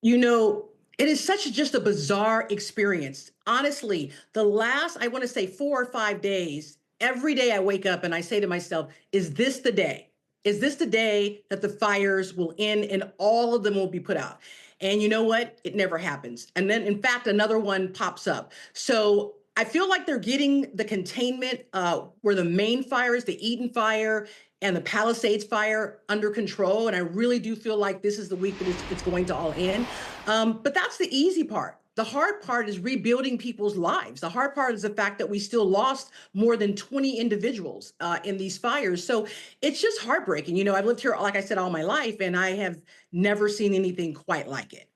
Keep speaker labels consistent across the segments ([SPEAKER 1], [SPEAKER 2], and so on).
[SPEAKER 1] You know, it is such just a bizarre experience. Honestly, the last, I want to say 4 or 5 days, every day I wake up and I say to myself, is this the day? Is this the day that the fires will end and all of them will be put out? And you know what? It never happens. And then, in fact, another one pops up. So I feel like they're getting the containment where the main fires, the Eaton fire and the Palisades fire, under control. And I really do feel like this is the week that it's going to all end. But that's the easy part. The hard part is rebuilding people's lives. The hard part is the fact that we still lost more than 20 individuals in these fires. So it's just heartbreaking. I've lived here, like I said, all my life, and I have never seen anything quite like it.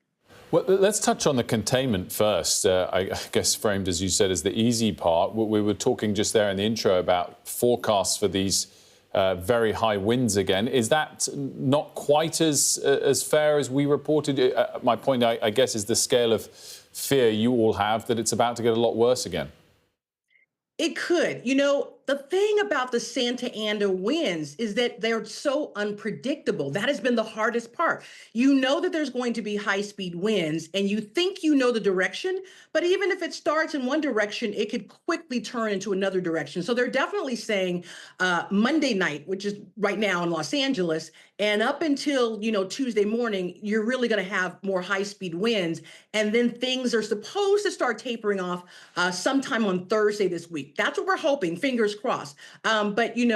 [SPEAKER 2] Well, let's touch on the containment first. I guess framed, as you said, as the easy part. We were talking just there in the intro about forecasts for these very high winds again. Is that not quite as fair as we reported? My point, I guess, is the scale of fear you all have that it's about to get a lot worse again.
[SPEAKER 1] It could. The thing about the Santa Ana winds is that they're so unpredictable. That has been the hardest part. You know that there's going to be high speed winds and you think you know the direction, but even if it starts in one direction, it could quickly turn into another direction. So they're definitely saying Monday night, which is right now in Los Angeles, and up until, Tuesday morning, you're really going to have more high speed winds. And then things are supposed to start tapering off sometime on Thursday this week. That's what we're hoping. Fingers crossed. But you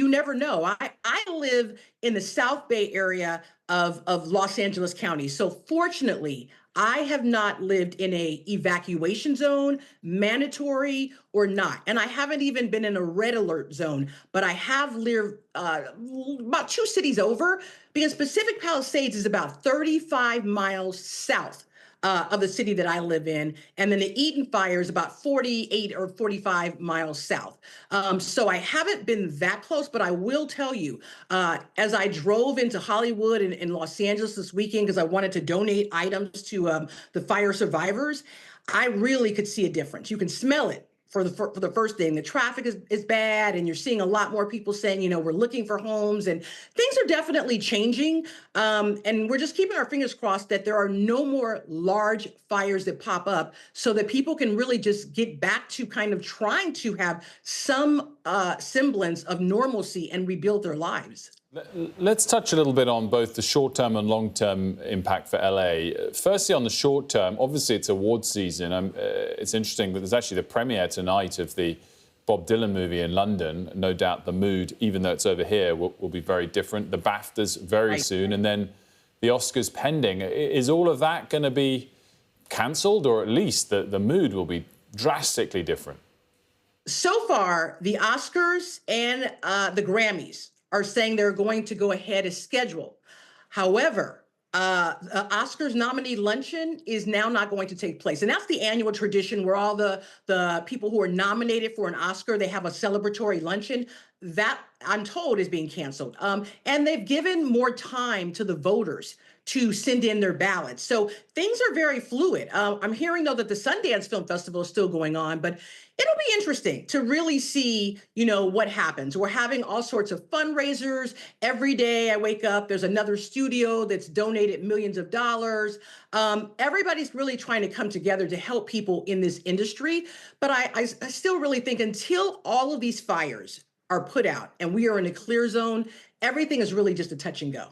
[SPEAKER 1] never know. I live in the South Bay area of Los Angeles County. So fortunately, I have not lived in a evacuation zone, mandatory or not. And I haven't even been in a red alert zone, but I have lived about two cities over, because Pacific Palisades is about 35 miles south of the city that I live in. And then the Eaton fire is about 48 or 45 miles south. So I haven't been that close, but I will tell you, as I drove into Hollywood and in Los Angeles this weekend, because I wanted to donate items to the fire survivors, I really could see a difference. You can smell it. For the first thing, the traffic is bad, and you're seeing a lot more people saying, we're looking for homes, and things are definitely changing. And we're just keeping our fingers crossed that there are no more large fires that pop up, so that people can really just get back to kind of trying to have some semblance of normalcy and rebuild their lives.
[SPEAKER 2] Let's touch a little bit on both the short-term and long-term impact for LA. Firstly, on the short-term, obviously it's award season. It's interesting, but there's actually the premiere tonight of the Bob Dylan movie in London. No doubt the mood, even though it's over here, will be very different. The BAFTAs very soon, and then the Oscars pending. Is all of that going to be cancelled, or at least the mood will be drastically different?
[SPEAKER 1] So far, the Oscars and the Grammys are saying they're going to go ahead as scheduled. However, the Oscars nominee luncheon is now not going to take place. And that's the annual tradition where all the people who are nominated for an Oscar, they have a celebratory luncheon. That, I'm told, is being canceled. And they've given more time to the voters to send in their ballots. So things are very fluid. I'm hearing, though, that the Sundance Film Festival is still going on, but it'll be interesting to really see, what happens. We're having all sorts of fundraisers. Every day I wake up, there's another studio that's donated millions of dollars. Everybody's really trying to come together to help people in this industry. But I still really think until all of these fires are put out and we are in a clear zone, everything is really just a touch and go.